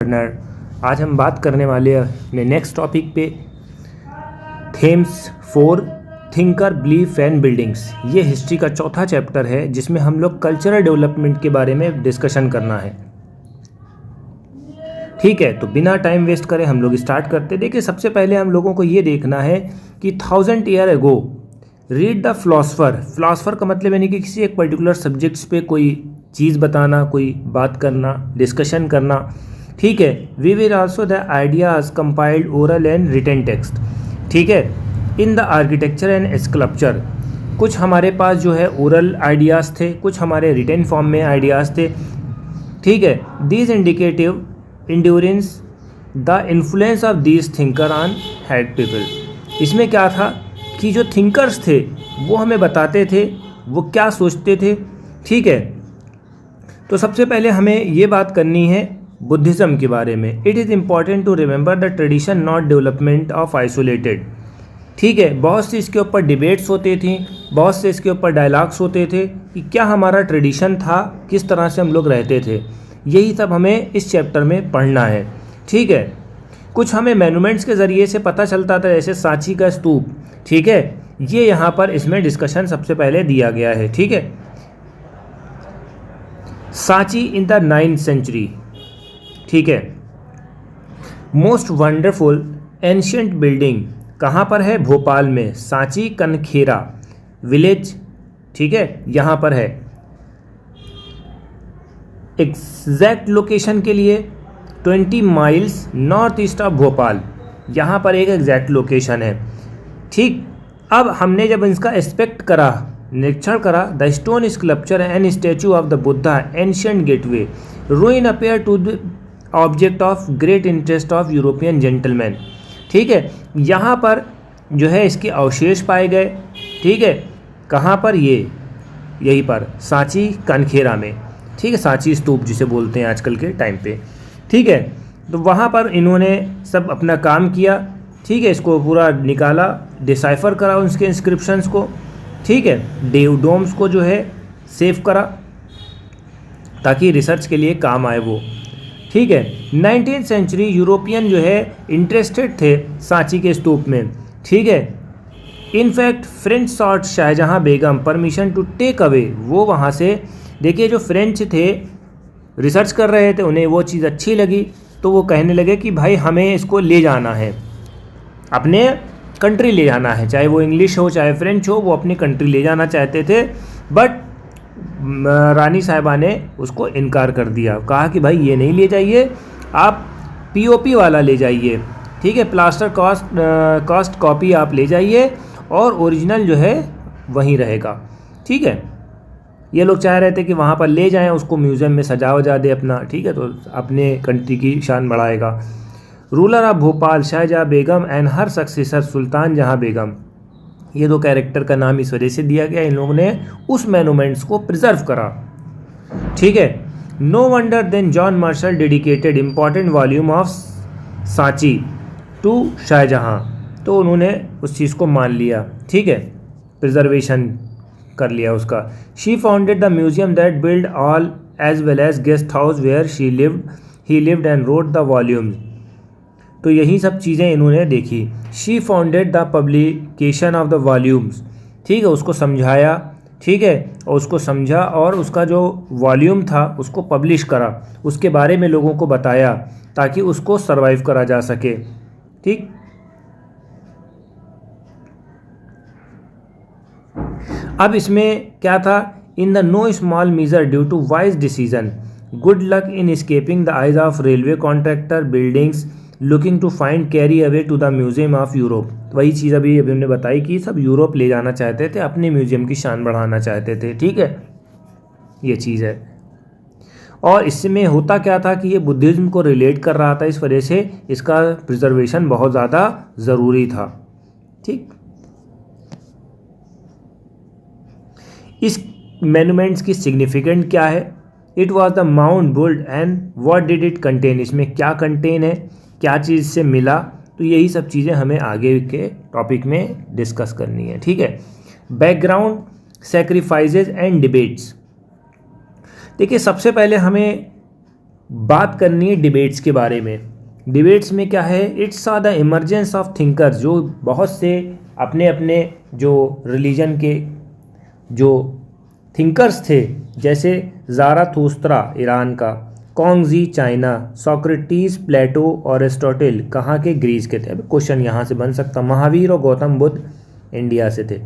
Learner. आज हम बात करने वाले हैं अपने नेक्स्ट टॉपिक पे, Thames for thinker belief and buildings. ये हिस्ट्री का चौथा चैप्टर है जिसमें हम लोग कल्चरल डेवलपमेंट के बारे में डिस्कशन करना है। ठीक है, तो बिना टाइम वेस्ट करे हम लोग स्टार्ट करते। देखिए, सबसे पहले हम लोगों को ये देखना है कि 1000 year ago read the philosopher. Philosopher का मतलब यानी कि किसी एक पर्टिकुलर सब्जेक्ट्स पे कोई चीज़ बताना, कोई बात करना, डिस्कशन करना। ठीक है, we will also the ideas compiled oral and written text. ठीक है, in the architecture and sculpture कुछ हमारे पास जो है ओरल आइडियाज़ थे, कुछ हमारे रिटन फॉर्म में आइडियाज़ थे। ठीक है, these indicative endurance the influence of these thinker on head people. इसमें क्या था कि जो थिंकर्स थे वो हमें बताते थे वो क्या सोचते थे। ठीक है, तो सबसे पहले हमें ये बात करनी है बुद्धिज़्म के बारे में। It is important to remember the tradition not development of isolated. ठीक है, बहुत सी इसके ऊपर डिबेट्स होती थी, बहुत से इसके ऊपर डायलॉग्स होते थे कि क्या हमारा ट्रेडिशन था, किस तरह से हम लोग रहते थे। यही सब हमें इस चैप्टर में पढ़ना है। ठीक है, कुछ हमें मैनुमेंट्स के ज़रिए से पता चलता था, जैसे सांची का स्तूप। ठीक है, ये यहाँ पर इसमें डिस्कशन सबसे पहले दिया गया है। ठीक है, Sanchi in the 9th century. ठीक है, मोस्ट वंडरफुल एंशियंट बिल्डिंग कहाँ पर है? भोपाल में, सांची कनखेरा विलेज। ठीक है, यहाँ पर है। एग्जैक्ट लोकेशन के लिए 20 miles north east of Bhopal, यहाँ पर एक एग्जैक्ट लोकेशन है। ठीक, अब हमने जब इसका एस्पेक्ट करा, निरीक्षण करा, the stone sculpture and statue of the Buddha ancient gateway ruin appear to the object of great interest of European gentleman. ठीक है, यहाँ पर जो है इसके अवशेष पाए गए। ठीक है, कहाँ पर? यहीं पर सांची कनखेरा में। ठीक है, सांची स्तूप जिसे बोलते हैं आजकल के टाइम पे। ठीक है, तो वहाँ पर इन्होंने सब अपना काम किया। ठीक है, इसको पूरा निकाला, डिसाइफर करा उसके इंस्क्रिप्शंस को। ठीक है, डोम्स को जो है सेव करा ताकि रिसर्च के लिए काम आए वो। ठीक है, 19th सेंचुरी यूरोपियन जो है इंटरेस्टेड थे सांची के स्तूप में। ठीक है, in fact French sought Shahjahan Begum permission to take away. वो वहाँ से, देखिए, जो फ्रेंच थे रिसर्च कर रहे थे, उन्हें वो चीज़ अच्छी लगी तो वो कहने लगे कि भाई हमें इसको ले जाना है, अपने कंट्री ले जाना है। चाहे वो इंग्लिश हो चाहे फ्रेंच हो, वो अपनी कंट्री ले जाना चाहते थे। बट रानी साहिबा ने उसको इनकार कर दिया, कहा कि भाई ये नहीं ले जाइए, आप पीओपी वाला ले जाइए। ठीक है, प्लास्टर कास्ट कॉपी आप ले जाइए और ओरिजिनल जो है वहीं रहेगा। ठीक है, ये लोग चाह रहे थे कि वहाँ पर ले जाएं, उसको म्यूज़ियम में सजा वजा दे अपना। ठीक है, तो अपने कंट्री की शान बढ़ाएगा। Ruler of Bhopal Shahjahan Begum and her successor Sultan Jahan Begum, ये दो कैरेक्टर का नाम इस वजह से दिया गया, इन लोगों ने उस मैनुमेंट्स को प्रिजर्व करा। ठीक है, no wonder then John Marshall dedicated important volume of Sanchi to Shahjahan. तो उन्होंने उस चीज़ को मान लिया। ठीक है, प्रिजर्वेशन कर लिया उसका। She founded the museum that build all as well as guest house where he lived and wrote the volumes. तो यही सब चीज़ें इन्होंने देखी। She founded the publication of the volumes. ठीक है, उसको समझाया। ठीक है, और उसको समझा और उसका जो वॉल्यूम था उसको पब्लिश करा, उसके बारे में लोगों को बताया ताकि उसको सरवाइव करा जा सके। ठीक, अब इसमें क्या था? In the no small major due to wise decision good luck in escaping the eyes of railway contractor buildings looking to find carry away to the museum of Europe. वही चीज़ अभी हमने बताई कि सब यूरोप ले जाना चाहते थे, अपने म्यूजियम की शान बढ़ाना चाहते थे। ठीक है, ये चीज़ है। और इसमें होता क्या था कि ये बुद्धिज़्म को रिलेट कर रहा था, इस वजह से इसका प्रिजर्वेशन बहुत ज़्यादा ज़रूरी था। ठीक, इस मैनुमेंट्स की सिग्निफिकेंट क्या है? It was the mount built and what did it contain. इसमें क्या कंटेन है, क्या चीज़ से मिला, तो यही सब चीज़ें हमें आगे के टॉपिक में डिस्कस करनी है। ठीक है, बैकग्राउंड, सैक्रिफाइसेस एंड डिबेट्स। देखिए, सबसे पहले हमें बात करनी है डिबेट्स के बारे में। डिबेट्स में क्या है, it's are the emergence of thinkers, जो बहुत से अपने अपने जो रिलीजन के जो थिंकर्स थे, जैसे ज़ाराथुस्त्रा ईरान का, कॉन्गजी चाइना, सोक्रेटिस प्लेटो और एरिस्टोटल कहाँ के, ग्रीस के थे। अब क्वेश्चन यहाँ से बन सकता, महावीर और गौतम बुद्ध इंडिया से थे।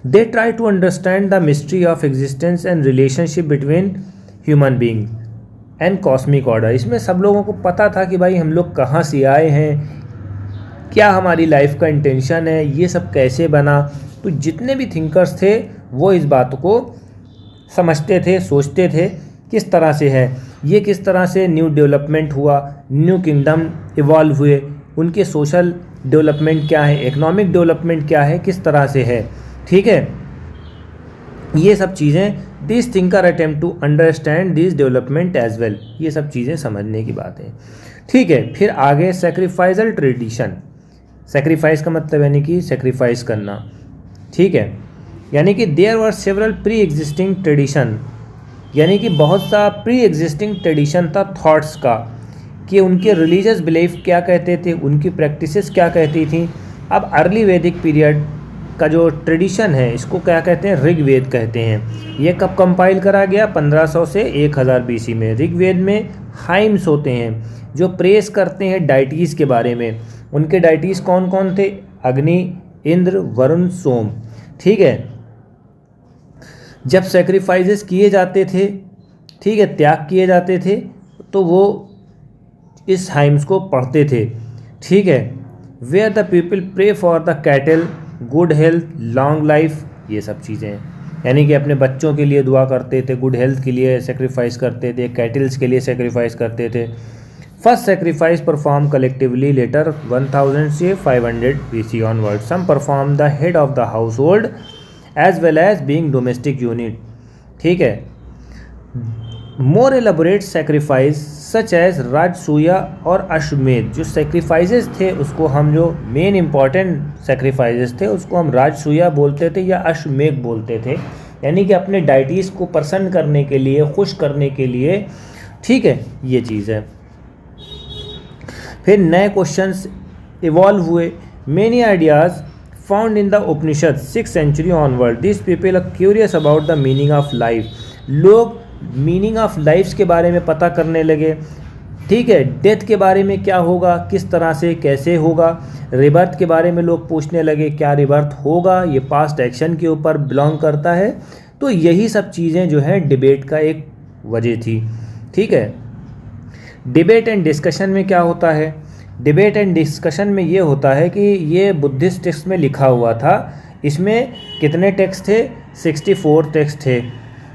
They try to understand the mystery of existence and relationship between human being and cosmic order. इसमें सब लोगों को पता था कि भाई हम लोग कहाँ से आए हैं, क्या हमारी लाइफ का इंटेंशन है, ये सब कैसे बना। तो जितने भी थिंकर्स थे वो इस बात को समझते थे, सोचते थे किस तरह से है ये, किस तरह से न्यू डेवलपमेंट हुआ, न्यू किंगडम इवॉल्व हुए, उनके सोशल डेवलपमेंट क्या है, इकोनॉमिक डेवलपमेंट क्या है, किस तरह से है। ठीक है, ये सब चीज़ें this thinker attempt to understand this development as well, ये सब चीज़ें समझने की बात है। ठीक है, फिर आगे सेक्रीफाइजल ट्रेडिशन। सेक्रीफाइस का मतलब यानी कि सेक्रीफाइस करना। ठीक है, यानी कि there were several pre existing tradition, यानी कि बहुत सा प्री एग्जिस्टिंग ट्रेडिशन था थॉट्स का, कि उनके रिलीजियस बिलीफ क्या कहते थे, उनकी प्रैक्टिसेस क्या कहती थी। अब अर्ली वैदिक पीरियड का जो ट्रेडिशन है इसको क्या कहते हैं, ऋग्वेद कहते हैं। ये कब कंपाइल करा गया, 1500 से 1000 BC में। ऋग्वेद में हाइम्स होते हैं जो प्रेस करते हैं डाइटीज़ के बारे में। उनके डाइटीज़ कौन कौन थे, अग्नि, इंद्र, वरुण, सोम। ठीक है, जब सेक्रीफाइसेस किए जाते थे, ठीक है, त्याग किए जाते थे, तो वो इस हाइम्स को पढ़ते थे। ठीक है, where the people pray for the cattle, good health, long life, ये सब चीज़ें, यानी कि अपने बच्चों के लिए दुआ करते थे, गुड हेल्थ के लिए सेक्रीफाइस करते थे, कैटल्स के लिए सेक्रीफाइस करते थे। First sacrifice perform collectively later 1000 से 500 BC onward. Some perform the head of the household as well as being domestic unit. ठीक है, more elaborate sacrifice such as Rajasuya और अश्वमेध। जो सेक्रीफाइसेस थे उसको हम, जो मेन इंपॉर्टेंट सेक्रीफाइसेस थे उसको हम राजसूया बोलते थे या अश्वमेध बोलते थे, यानी कि अपने डाइटीज़ को प्रसन्न करने के लिए, खुश करने के लिए। ठीक है, ये चीज़ है। फिर नए क्वेश्चंस इवॉल्व हुए। Many ideas found in the Upanishad 6th century onward. These people are curious about the meaning of life. लोग मीनिंग ऑफ लाइफ्स के बारे में पता करने लगे। ठीक है, डेथ के बारे में क्या होगा, किस तरह से कैसे होगा, रिबर्थ के बारे में लोग पूछने लगे, क्या रिबर्थ होगा, ये पास्ट एक्शन के ऊपर बिलोंग करता है। तो यही सब चीज़ें जो है डिबेट का एक वजह थी। ठीक है, डिबेट एंड डिस्कशन में क्या होता है, डिबेट एंड डिस्कशन में ये होता है कि ये बुद्धिस्ट टेक्स्ट में लिखा हुआ था। इसमें कितने टेक्स्ट थे, 64 टेक्स्ट थे।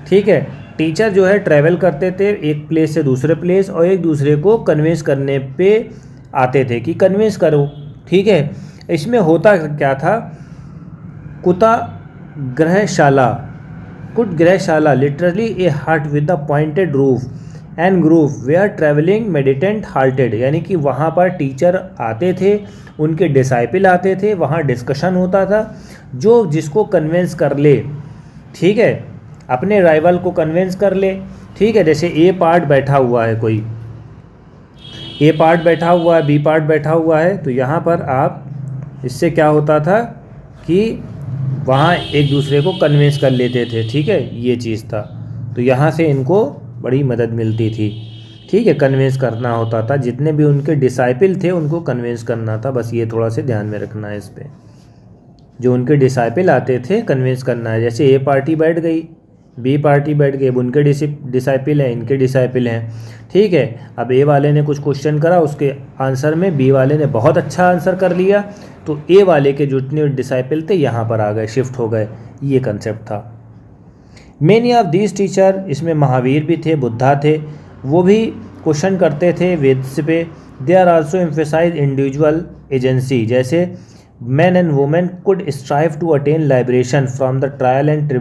ठीक है, टीचर जो है ट्रैवल करते थे एक प्लेस से दूसरे प्लेस, और एक दूसरे को कन्विंस करने पे आते थे कि कन्विंस करो। ठीक है, इसमें होता क्या था, कुता ग्रहशाला, कुट ग्रहशाला literally a hut with the pointed roof and grove where travelling meditant halted, यानी कि वहाँ पर टीचर आते थे, उनके डिसाइपल आते थे, वहाँ डिस्कशन होता था, जो जिसको कन्विंस कर ले। ठीक है, अपने राइवल को कन्विंस कर ले। ठीक है, जैसे ए पार्ट बैठा हुआ है, कोई ए पार्ट बैठा हुआ है, बी पार्ट बैठा हुआ है, तो यहाँ पर आप इससे क्या होता था कि वहाँ एक दूसरे को कन्विंस कर लेते थे। ठीक है, ये चीज़ था, तो यहाँ से इनको बड़ी मदद मिलती थी। ठीक है, कन्विंस करना होता था, जितने भी उनके डिसाइपल थे उनको कन्विंस करना था। बस ये थोड़ा सा ध्यान में रखना है इस पर, जो उनके डिसाइपल आते थे कन्विंस करना है। जैसे ए पार्टी बैठ गई, बी पार्टी बैठ गई, अब उनके डिसाइपल हैं, इनके डिसाइपल हैं। ठीक है, अब ए वाले ने कुछ क्वेश्चन करा, उसके आंसर में बी वाले ने बहुत अच्छा आंसर कर लिया, तो ए वाले के जितने डिसाइपल थे यहाँ पर आ गए, शिफ्ट हो गए। ये कंसेप्ट था। मेनी ऑफ दीज टीचर, इसमें महावीर भी थे, बुद्धा थे, वो भी क्वेश्चन करते थे वेद्स पे। They are also emphasize individual agency, जैसे man and women could strive to attain liberation from the trial and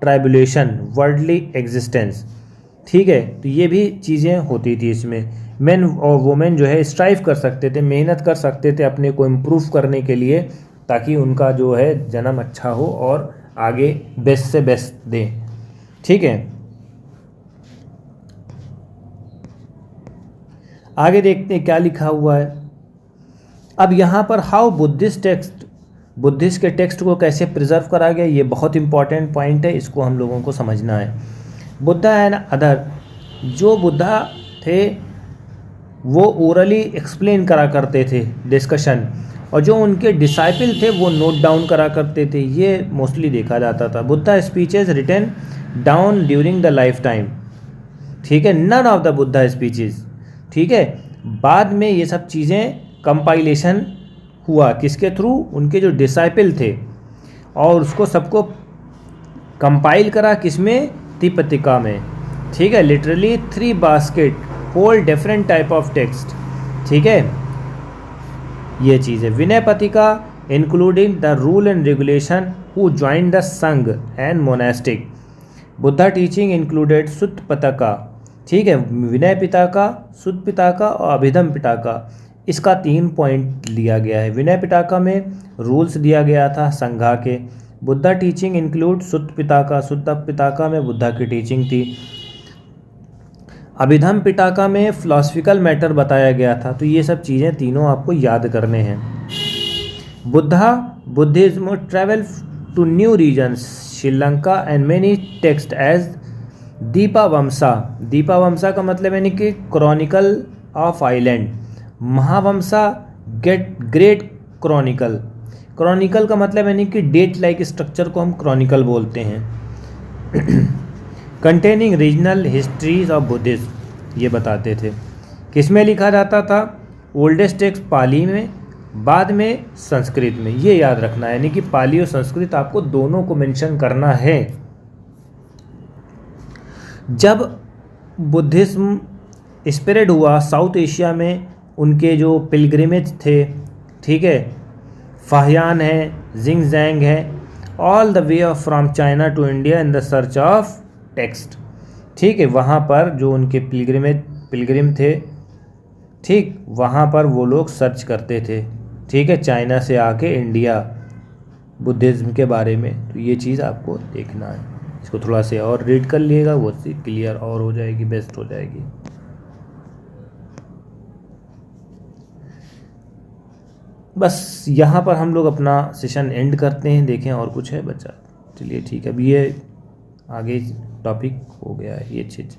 tribulation worldly existence. ठीक है, तो ये भी चीज़ें होती थी इसमें। मेन और वुमेन जो है स्ट्राइव कर सकते थे, मेहनत कर सकते थे अपने को इम्प्रूव करने के लिए, ताकि उनका जो है जन्म अच्छा हो और आगे बेस्ट से बेस्ट दें। ठीक है, आगे देखते हैं क्या लिखा हुआ है। अब यहाँ पर हाउ बुद्धिस्ट के टेक्स्ट को कैसे प्रिजर्व करा गया, ये बहुत इंपॉर्टेंट पॉइंट है, इसको हम लोगों को समझना है। बुद्धा एंड अदर, जो बुद्धा थे वो ओरली एक्सप्लेन करा करते थे डिस्कशन, और जो उनके डिसाइपल थे वो नोट डाउन करा करते थे, ये मोस्टली देखा जाता था। Buddha speeches written down during the lifetime, ठीक है, none of the Buddha speeches, ठीक है। बाद में ये सब चीज़ें कंपाइलेशन हुआ किसके थ्रू, उनके जो डिसाइपल थे, और उसको सबको कंपाइल करा किसमें, त्रिपिटका में, ठीक है। Literally 3 basket hold different type of text, ठीक है, ये चीज़ है। Vinaya Pitaka including the rule and regulation who join the Sangha and monastic. Buddha teaching included Sutta Pitaka, ठीक है, विनय पिटका, सुत्त पिटका और अभिधम पिटका, इसका 3 पॉइंट लिया गया है। विनय पिटका में रूल्स दिया गया था संघा के। बुद्धा टीचिंग इंक्लूड सुत्त पिटका में बुद्धा की टीचिंग थी। अभिधम पिटका में फिलोसफिकल मैटर बताया गया था। तो ये सब चीज़ें तीनों आपको याद करने हैं। Buddhism travel to new regions, Sri Lanka and many text as Dipavamsa. Dipavamsa का मतलब यानी कि chronicle of island. Mahavamsa great chronicle. Chronicle का मतलब यानी कि डेट लाइक स्ट्रक्चर को हम क्रॉनिकल बोलते हैं। Containing regional histories of Buddhism, ये बताते थे। किस में लिखा जाता था, ओल्डेस्ट टेक्स्ट पाली में, बाद में संस्कृत में, ये याद रखना है, यानी कि पाली और संस्कृत आपको दोनों को मेंशन करना है। जब बुद्धिज्म स्प्रेड हुआ साउथ एशिया में, उनके जो पिलग्रिमेज थे, ठीक है, फाहियान है, जिंगजैंग है, all the way of from China to India in the search of text, ठीक है, वहाँ पर जो उनके पिलग्रिम थे, ठीक, वहाँ पर वो लोग सर्च करते थे, ठीक है, चाइना से आके इंडिया बुद्धिज्म के बारे में। तो ये चीज़ आपको देखना है, इसको थोड़ा से और रीड कर लिएगा, वो क्लियर और हो जाएगी, बेस्ट हो जाएगी। बस यहाँ पर हम लोग अपना सेशन एंड करते हैं। देखें और कुछ है बच्चा, चलिए ठीक है, अब ये आगे टॉपिक हो गया है ये चीज़।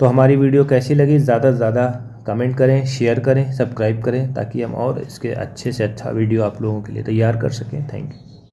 तो हमारी वीडियो कैसी लगी, ज़्यादा से ज़्यादा कमेंट करें, शेयर करें, सब्सक्राइब करें, ताकि हम और इसके अच्छे से अच्छा वीडियो आप लोगों के लिए तैयार कर सकें। Thank you.